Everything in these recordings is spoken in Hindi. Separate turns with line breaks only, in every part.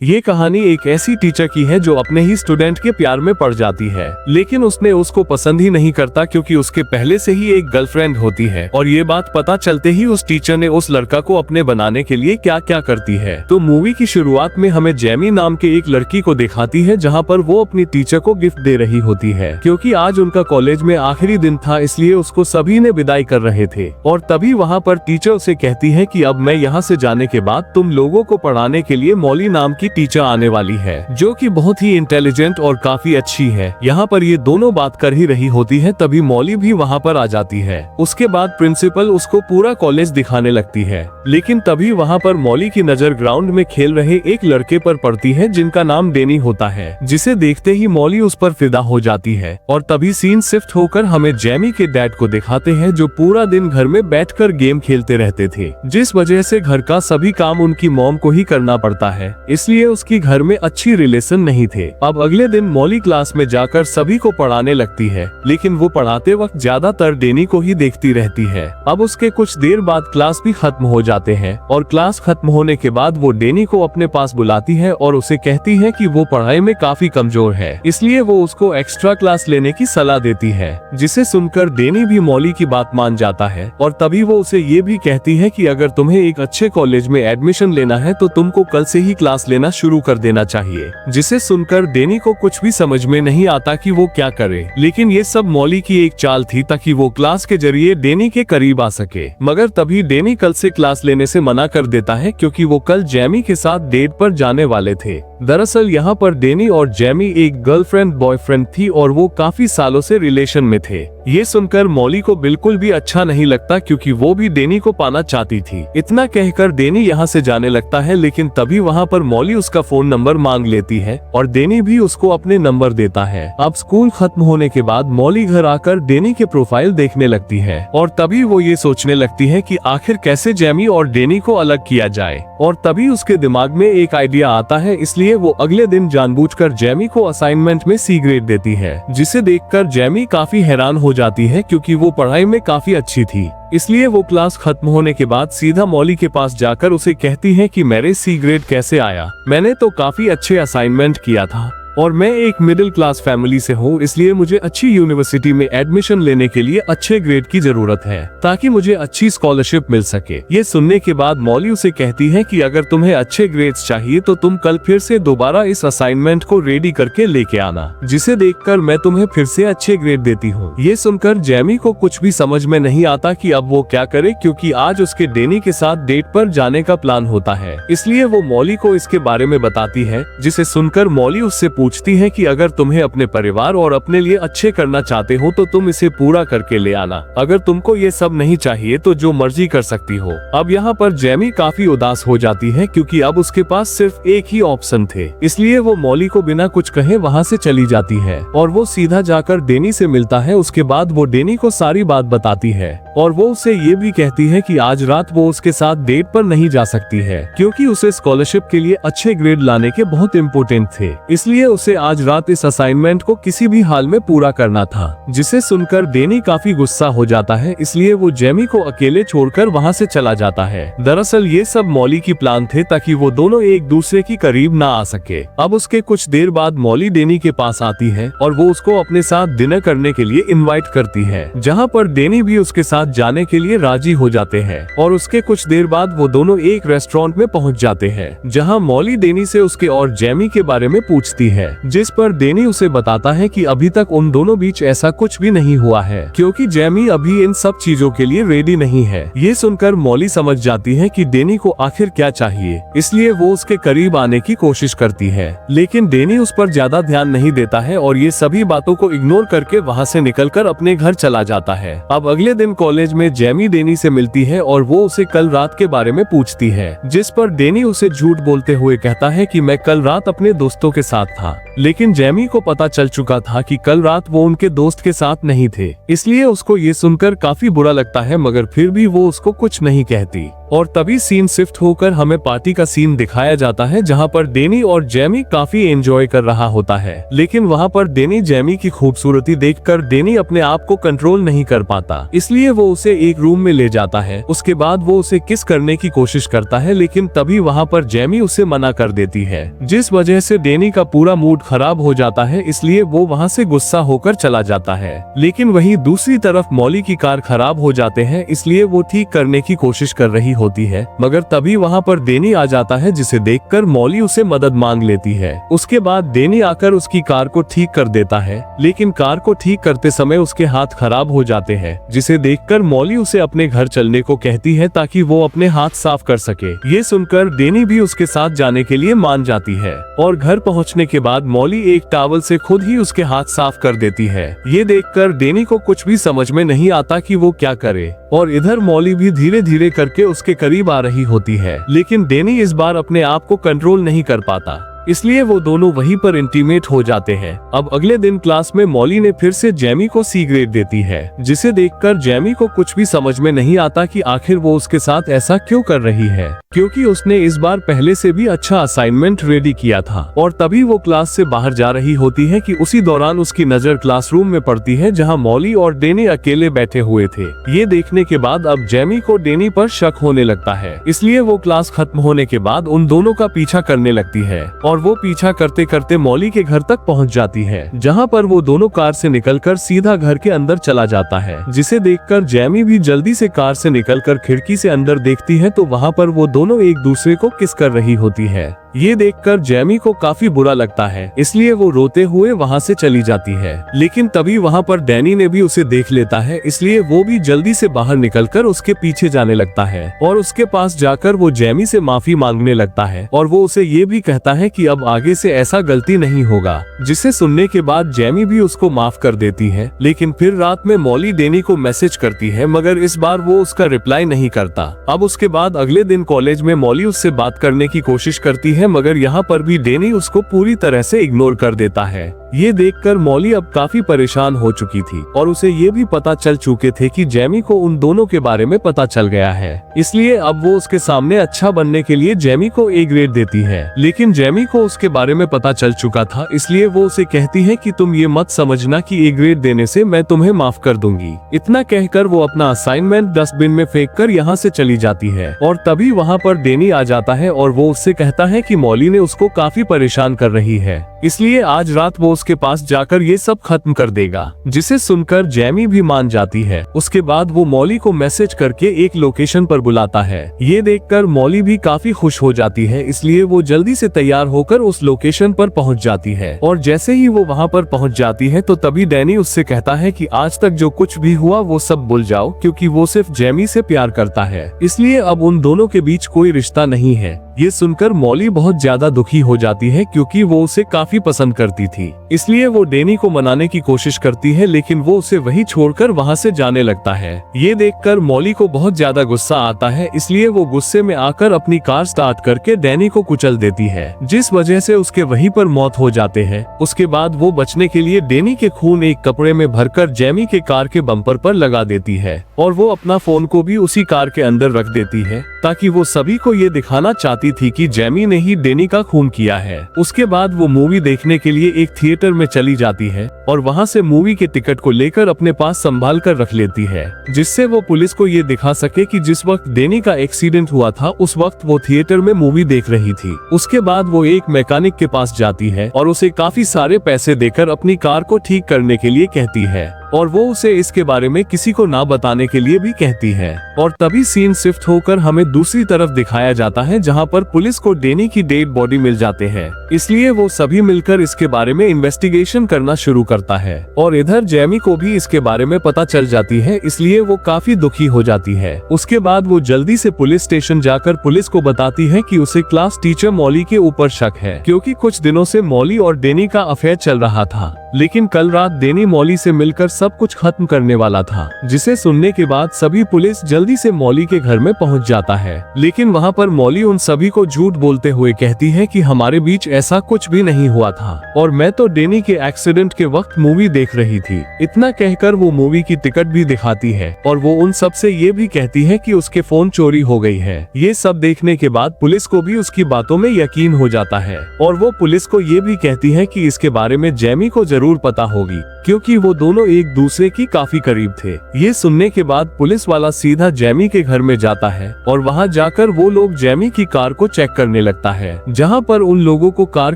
ये कहानी एक ऐसी टीचर की है जो अपने ही स्टूडेंट के प्यार में पड़ जाती है, लेकिन उसने उसको पसंद ही नहीं करता क्योंकि उसके पहले से ही एक गर्लफ्रेंड होती है। और ये बात पता चलते ही उस टीचर ने उस लड़का को अपने बनाने के लिए क्या क्या करती है। तो मूवी की शुरुआत में हमें जेमी नाम के एक लड़की को दिखाती है, जहाँ पर वो अपनी टीचर को गिफ्ट दे रही होती है। क्योंकि आज उनका कॉलेज में आखिरी दिन था, इसलिए उसको सभी ने विदाई कर रहे थे। और तभी वहाँ पर टीचर उसे कहती है कि अब मैं यहाँ से जाने के बाद तुम लोगों को पढ़ाने के लिए मॉली नाम की टीचर आने वाली है, जो कि बहुत ही इंटेलिजेंट और काफी अच्छी है। यहाँ पर ये दोनों बात कर ही रही होती है, तभी मॉली भी वहाँ पर आ जाती है। उसके बाद प्रिंसिपल उसको पूरा कॉलेज दिखाने लगती है, लेकिन तभी वहाँ पर मॉली की नजर ग्राउंड में खेल रहे एक लड़के पर पड़ती है जिनका नाम डेनी होता है, जिसे देखते ही मॉली उस पर फिदा हो जाती है। और तभी सीन शिफ्ट होकर हमें जेमी के डैड को दिखाते हैं, जो पूरा दिन घर में बैठकर गेम खेलते रहते थे, जिस वजह से घर का सभी काम उनकी मॉम को ही करना पड़ता है, इसलिए उसकी घर में अच्छी रिलेशन नहीं थे। अब अगले दिन मॉली क्लास में जाकर सभी को पढ़ाने लगती है, लेकिन वो पढ़ाते वक्त ज्यादातर डेनी को ही देखती रहती है। अब उसके कुछ देर बाद क्लास भी खत्म हो जाते हैं, और क्लास खत्म होने के बाद वो डेनी को अपने पास बुलाती है और उसे कहती है कि वो पढ़ाई में काफी कमजोर है, इसलिए वो उसको एक्स्ट्रा क्लास लेने की सलाह देती है, जिसे सुनकर डेनी भी मॉली की बात मान जाता है। और तभी वो उसे ये भी कहती है कि अगर तुम्हें एक अच्छे कॉलेज में एडमिशन लेना है तो तुमको कल से ही क्लास लेना शुरू कर देना चाहिए, जिसे सुनकर डेनी को कुछ भी समझ में नहीं आता कि वो क्या करे। लेकिन ये सब मॉली की एक चाल थी ताकि वो क्लास के जरिए डेनी के करीब आ सके। मगर तभी डेनी कल से क्लास लेने से मना कर देता है, क्योंकि वो कल जेमी के साथ डेट पर जाने वाले थे। दरअसल यहाँ पर डेनी और जेमी एक गर्लफ्रेंड बॉयफ्रेंड थी और वो काफी सालों से रिलेशन में थे। ये सुनकर मॉली को बिल्कुल भी अच्छा नहीं लगता, क्योंकि वो भी डेनी को पाना चाहती थी। इतना कहकर डेनी यहाँ से जाने लगता है, लेकिन तभी वहाँ पर मॉली उसका फोन नंबर मांग लेती है और डेनी भी उसको अपने नंबर देता है। अब स्कूल खत्म होने के बाद मॉली घर आकर डेनी के प्रोफाइल देखने लगती है, और तभी वो ये सोचने लगती है कि आखिर कैसे जेमी और डेनी को अलग किया जाए। और तभी उसके दिमाग में एक आइडिया आता है, इसलिए वो अगले दिन जानबूझकर जेमी को असाइनमेंट में सी ग्रेड देती है, जिसे देखकर जेमी काफी हैरान हो जाती है, क्योंकि वो पढ़ाई में काफी अच्छी थी। इसलिए वो क्लास खत्म होने के बाद सीधा मॉली के पास जाकर उसे कहती है कि मेरे सी ग्रेड कैसे आया, मैंने तो काफी अच्छे असाइनमेंट किया था और मैं एक मिडिल क्लास फैमिली से हूँ, इसलिए मुझे अच्छी यूनिवर्सिटी में एडमिशन लेने के लिए अच्छे ग्रेड की जरूरत है ताकि मुझे अच्छी स्कॉलरशिप मिल सके। ये सुनने के बाद मॉली उसे कहती है कि अगर तुम्हें अच्छे ग्रेड्स चाहिए तो तुम कल फिर से दोबारा इस असाइनमेंट को रेडी करके लेके आना, जिसे देखकर मैं तुम्हें फिर से अच्छे ग्रेड देती हूँ। ये सुनकर जेमी को कुछ भी समझ में नहीं आता कि अब वो क्या करे, क्योंकि आज उसके डेनी के साथ डेट पर जाने का प्लान होता है। इसलिए वो मॉली को इसके बारे में बताती है, जिसे सुनकर मॉली उससे पूछती है कि अगर तुम्हें अपने परिवार और अपने लिए अच्छे करना चाहते हो तो तुम इसे पूरा करके ले आना, अगर तुमको ये सब नहीं चाहिए तो जो मर्जी कर सकती हो। अब यहाँ पर जेमी काफी उदास हो जाती है, क्योंकि अब उसके पास सिर्फ एक ही ऑप्शन थे, इसलिए वो मॉली को बिना कुछ कहे वहाँ से चली जाती है और वो सीधा जाकर डेनी से मिलता है। उसके बाद वो डेनी को सारी बात बताती है और वो उसे ये भी कहती है कि आज रात वो उसके साथ डेट पर नहीं जा सकती है, क्योंकि उसे स्कॉलरशिप के लिए अच्छे ग्रेड लाने के बहुत इम्पोर्टेंट थे, इसलिए उसे आज रात इस असाइनमेंट को किसी भी हाल में पूरा करना था। जिसे सुनकर डेनी काफी गुस्सा हो जाता है, इसलिए वो जेमी को अकेले छोड़कर वहाँ से चला जाता है। दरअसल ये सब मॉली की प्लान थे ताकि वो दोनों एक दूसरे की करीब ना आ सके। अब उसके कुछ देर बाद मॉली डेनी के पास आती है और वो उसको अपने साथ डिनर करने के लिए इनवाइट करती है, जहाँ पर डेनी भी उसके साथ जाने के लिए राजी हो जाते हैं। और उसके कुछ देर बाद वो दोनों एक रेस्टोरेंट में पहुँच जाते हैं, जहाँ मॉली डेनी से उसके और जेमी के बारे में पूछती है, जिस पर डेनी उसे बताता है कि अभी तक उन दोनों बीच ऐसा कुछ भी नहीं हुआ है, क्योंकि जेमी अभी इन सब चीजों के लिए रेडी नहीं है। ये सुनकर मॉली समझ जाती है कि डेनी को आखिर क्या चाहिए, इसलिए वो उसके करीब आने की कोशिश करती है, लेकिन डेनी उस पर ज्यादा ध्यान नहीं देता है और ये सभी बातों को इग्नोर करके वहाँ से निकलकर अपने घर चला जाता है। अब अगले दिन कॉलेज में जेमी डेनी से मिलती है और वो उसे कल रात के बारे में पूछती है, जिस पर डेनी उसे झूठ बोलते हुए कहता है कि मैं कल रात अपने दोस्तों के साथ था, लेकिन जेमी को पता चल चुका था कि कल रात वो उनके दोस्त के साथ नहीं थे, इसलिए उसको ये सुनकर काफी बुरा लगता है, मगर फिर भी वो उसको कुछ नहीं कहती। और तभी सीन शिफ्ट होकर हमें पार्टी का सीन दिखाया जाता है जहाँ पर डेनी और जेमी काफी एंजॉय कर रहा होता है। लेकिन वहाँ पर डेनी जेमी की खूबसूरती देखकर डेनी अपने आप को कंट्रोल नहीं कर पाता, इसलिए वो उसे एक रूम में ले जाता है। उसके बाद वो उसे किस करने की कोशिश करता है, लेकिन तभी वहाँ पर जेमी उसे मना कर देती है, जिस वजह से डेनी का पूरा मूड खराब हो जाता है, इसलिए वो वहाँ से गुस्सा होकर चला जाता है। लेकिन वहीं दूसरी तरफ मॉली की कार खराब हो जाते हैं, इसलिए वो ठीक करने की कोशिश कर रही होती है, मगर तभी वहाँ पर डेनी आ जाता है, जिसे देखकर मॉली उसे मदद मांग लेती है। उसके बाद डेनी आकर उसकी कार को ठीक कर देता है, लेकिन कार को ठीक करते समय उसके हाथ खराब हो जाते हैं, जिसे देखकर मॉली उसे अपने घर चलने को कहती है ताकि वो अपने हाथ साफ कर सके। ये सुनकर डेनी भी उसके साथ जाने के लिए मान जाती है और घर पहुंचने के बाद मॉली एक टॉवल से खुद ही उसके हाथ साफ कर देती है। ये देखकर डेनी को कुछ भी समझ में नहीं आता कि वो क्या करे, और इधर मॉली भी धीरे धीरे करके उसके करीब आ रही होती है, लेकिन डेनी इस बार अपने आप को कंट्रोल नहीं कर पाता, इसलिए वो दोनों वहीं पर इंटीमेट हो जाते हैं। अब अगले दिन क्लास में मॉली ने फिर से जेमी को सी ग्रेड देती है, जिसे देखकर जेमी को कुछ भी समझ में नहीं आता कि आखिर वो उसके साथ ऐसा क्यों कर रही है, क्योंकि उसने इस बार पहले से भी अच्छा असाइनमेंट रेडी किया था। और तभी वो क्लास से बाहर जा रही होती है कि उसी दौरान उसकी नजर क्लासरूम में पड़ती है, जहाँ मॉली और डेनी अकेले बैठे हुए थे। ये देखने के बाद अब जेमी को डेनी पर शक होने लगता है, इसलिए वो क्लास खत्म होने के बाद उन दोनों का पीछा करने लगती है, और वो पीछा करते करते मॉली के घर तक पहुंच जाती है, जहां पर वो दोनों कार से निकलकर सीधा घर के अंदर चला जाता है, जिसे देखकर जेमी भी जल्दी से कार से निकलकर खिड़की से अंदर देखती है तो वहां पर वो दोनों एक दूसरे को किस कर रही होती है। ये देखकर जेमी को काफी बुरा लगता है, इसलिए वो रोते हुए वहाँ से चली जाती है। लेकिन तभी वहाँ पर डैनी ने भी उसे देख लेता है, इसलिए वो भी जल्दी से बाहर निकलकर उसके पीछे जाने लगता है और उसके पास जाकर वो जेमी से माफी मांगने लगता है, और वो उसे ये भी कहता है कि अब आगे से ऐसा गलती नहीं होगा, जिसे सुनने के बाद जेमी भी उसको माफ कर देती है। लेकिन फिर रात में मॉली डेनी को मैसेज करती है, मगर इस बार वो उसका रिप्लाई नहीं करता। अब उसके बाद अगले दिन कॉलेज में मॉली उससे बात करने की कोशिश करती है, मगर यहाँ पर भी डेनी उसको पूरी तरह से इग्नोर कर देता है। ये देखकर मॉली अब काफी परेशान हो चुकी थी, और उसे ये भी पता चल चुके थे कि जेमी को उन दोनों के बारे में पता चल गया है, इसलिए अब वो उसके सामने अच्छा बनने के लिए जेमी को ए ग्रेड देती है। लेकिन जेमी को उसके बारे में पता चल चुका था, इसलिए वो उसे कहती है कि तुम ये मत समझना कि ए ग्रेड देने से मैं तुम्हें माफ कर दूंगी। इतना कहकर वो अपना असाइनमेंट डस्टबिन में फेंक कर यहाँ से चली जाती है, और तभी वहाँ पर डेनी आ जाता है और वो उससे कहता है कि मॉली ने उसको काफी परेशान कर रही है, इसलिए आज रात वो उसके पास जाकर ये सब खत्म कर देगा, जिसे सुनकर जेमी भी मान जाती है। उसके बाद वो मॉली को मैसेज करके एक लोकेशन पर बुलाता है। ये देखकर मॉली भी काफी खुश हो जाती है, इसलिए वो जल्दी से तैयार होकर उस लोकेशन पर पहुंच जाती है, और जैसे ही वो वहां पर पहुंच जाती है तो तभी डैनी उससे कहता है कि आज तक जो कुछ भी हुआ वो सब भूल जाओ, क्योंकि वो सिर्फ जेमी से प्यार करता है, इसलिए अब उन दोनों के बीच कोई रिश्ता नहीं है। ये सुनकर मॉली बहुत ज्यादा दुखी हो जाती है, क्योंकि वो उसे काफी पसंद करती थी, इसलिए वो डेनी को मनाने की कोशिश करती है, लेकिन वो उसे वही छोड़कर वहाँ से जाने लगता है। ये देखकर मॉली को बहुत ज्यादा गुस्सा आता है, इसलिए वो गुस्से में आकर अपनी कार स्टार्ट करके डैनी को कुचल देती है, जिस वजह से उसके वहीं पर मौत हो जाते हैं। उसके बाद वो बचने के लिए डेनी के खून एक कपड़े में भरकर जेमी के कार के बम्पर पर लगा देती है, और वो अपना फोन को भी उसी कार के अंदर रख देती है, ताकि वो सभी को ये दिखाना चाहती थी कि जेमी ने ही डेनी का खून किया है। उसके बाद वो मूवी देखने के लिए एक थिएटर में चली जाती है, और वहाँ से मूवी के टिकट को लेकर अपने पास संभाल कर रख लेती है, जिससे वो पुलिस को ये दिखा सके कि जिस वक्त डेनी का एक्सीडेंट हुआ था उस वक्त वो थिएटर में मूवी देख रही थी। उसके बाद वो एक मैकेनिक के पास जाती है और उसे काफी सारे पैसे देकर अपनी कार को ठीक करने के लिए कहती है, और वो उसे इसके बारे में किसी को ना बताने के लिए भी कहती है। और तभी सीन शिफ्ट होकर हमें दूसरी तरफ दिखाया जाता है, जहां पर पुलिस को डेनी की डेड बॉडी मिल जाते हैं, इसलिए वो सभी मिलकर इसके बारे में इन्वेस्टिगेशन करना शुरू करता है। और इधर जेमी को भी इसके बारे में पता चल जाती है, इसलिए वो काफी दुखी हो जाती है। उसके बाद वो जल्दी से पुलिस स्टेशन जाकर पुलिस को बताती है कि उसे क्लास टीचर मॉली के ऊपर शक है, क्योंकि कुछ दिनों से मॉली और डेनी का अफेयर चल रहा था। लेकिन कल रात डेनी मॉली से मिलकर सब कुछ खत्म करने वाला था, जिसे सुनने के बाद सभी पुलिस जल्दी से मॉली के घर में पहुंच जाता है। लेकिन वहां पर मॉली उन सभी को झूठ बोलते हुए कहती है कि हमारे बीच ऐसा कुछ भी नहीं हुआ था और मैं तो डेनी के एक्सीडेंट के वक्त मूवी देख रही थी। इतना कहकर वो मूवी की टिकट भी दिखाती है और वो उन सब से ये भी कहती है कि उसके फोन चोरी हो गई है। ये सब देखने के बाद पुलिस को भी उसकी बातों में यकीन हो जाता है और वो पुलिस को ये भी कहती है कि इसके बारे में जेमी को जरूर पता होगी, क्योंकि वो दोनों एक दूसरे की काफी करीब थे। ये सुनने के बाद पुलिस वाला सीधा जेमी के घर में जाता है और वहां जाकर वो लोग जेमी की कार को चेक करने लगता है, जहां पर उन लोगों को कार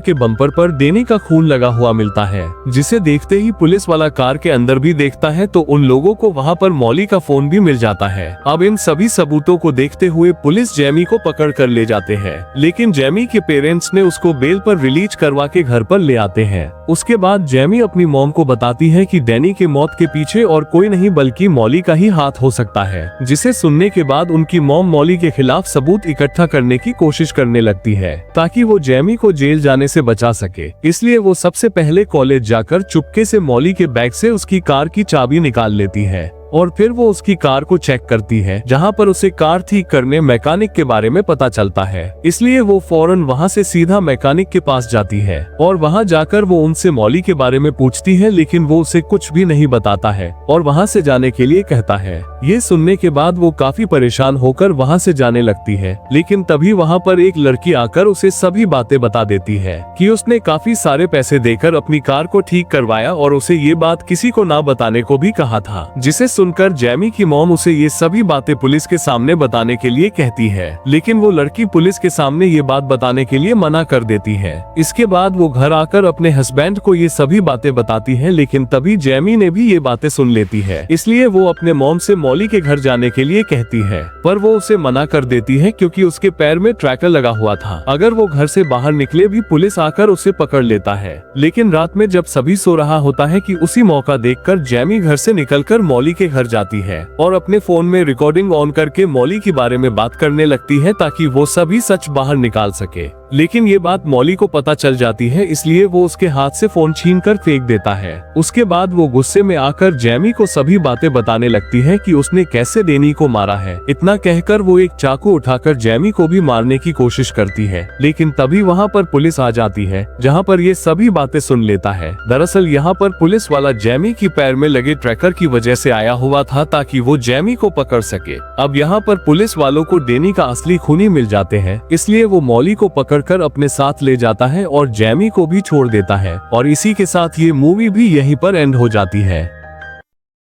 के बम्पर पर डेनी का खून लगा हुआ मिलता है, जिसे देखते ही पुलिस वाला कार के अंदर भी देखता है तो उन लोगों को वहां पर मॉली का फोन भी मिल जाता है। अब इन सभी सबूतों को देखते हुए पुलिस जेमी को पकड़ कर ले जाते हैं, लेकिन जेमी के पेरेंट्स ने उसको बेल पर रिलीज करवा के घर पर ले आते हैं। उसके बाद जेमी अपनी मॉम को बताती है कि डेनी के मौत के पीछे और कोई नहीं बल्कि मॉली का ही हाथ हो सकता है, जिसे सुनने के बाद उनकी मॉम मॉली के खिलाफ सबूत इकट्ठा करने की कोशिश करने लगती है ताकि वो जेमी को जेल जाने से बचा सके। इसलिए वो सबसे पहले कॉलेज जाकर चुपके से मॉली के बैग से उसकी कार की चाबी निकाल लेती है और फिर वो उसकी कार को चेक करती है, जहां पर उसे कार ठीक करने मैकेनिक के बारे में पता चलता है। इसलिए वो फौरन वहां से सीधा मैकेनिक के पास जाती है और वहां जाकर वो उनसे मॉली के बारे में पूछती है, लेकिन वो उसे कुछ भी नहीं बताता है और वहां से जाने के लिए कहता है। ये सुनने के बाद वो काफी परेशान होकर वहां से जाने लगती है, लेकिन तभी वहां पर एक लड़की आकर उसे सभी बातें बता देती है कि उसने काफी सारे पैसे देकर अपनी कार को ठीक करवाया और उसे ये बात किसी को ना बताने को भी कहा था, जिसे सुनकर जेमी की मॉम उसे ये सभी बातें पुलिस के सामने बताने के लिए कहती है, लेकिन वो लड़की पुलिस के सामने ये बात बताने के लिए मना कर देती है। इसके बाद वो घर आकर अपने हस्बैंड को ये सभी बातें बताती है, लेकिन तभी जेमी ने भी ये बातें सुन लेती है। इसलिए वो अपने मॉम से मॉली के घर जाने के लिए कहती है, पर वो उसे मना कर देती है क्योंकि उसके पैर में ट्रैकर लगा हुआ था। अगर वो घर से बाहर निकले भी पुलिस आकर उसे पकड़ लेता है। लेकिन रात में जब सभी सो रहा होता है कि उसी मौका देखकर जेमी घर से निकलकर मॉली के घर जाती है और अपने फोन में रिकॉर्डिंग ऑन करके मॉली के बारे में बात करने लगती है ताकि वो सभी सच बाहर निकाल सके। लेकिन ये बात मॉली को पता चल जाती है, इसलिए वो उसके हाथ से फोन छीनकर फेंक देता है। उसके बाद वो गुस्से में आकर जेमी को सभी बातें बताने लगती है कि उसने कैसे डेनी को मारा है। इतना कहकर वो एक चाकू उठाकर जेमी को भी मारने की कोशिश करती है, लेकिन तभी वहाँ पर पुलिस आ जाती है, जहाँ पर ये सभी बातें सुन लेता है। दरअसल यहाँ पर पुलिस वाला जेमी की पैर में लगे ट्रैकर की वजह से आया हुआ था ताकि वो जेमी को पकड़ सके। अब यहाँ पर पुलिस वालों को डेनी का असली खूनी मिल जाते हैं, इसलिए वो मॉली को कर अपने साथ ले जाता है और जेमी को भी छोड़ देता है और इसी के साथ ये मूवी भी यहीं पर एंड हो जाती है।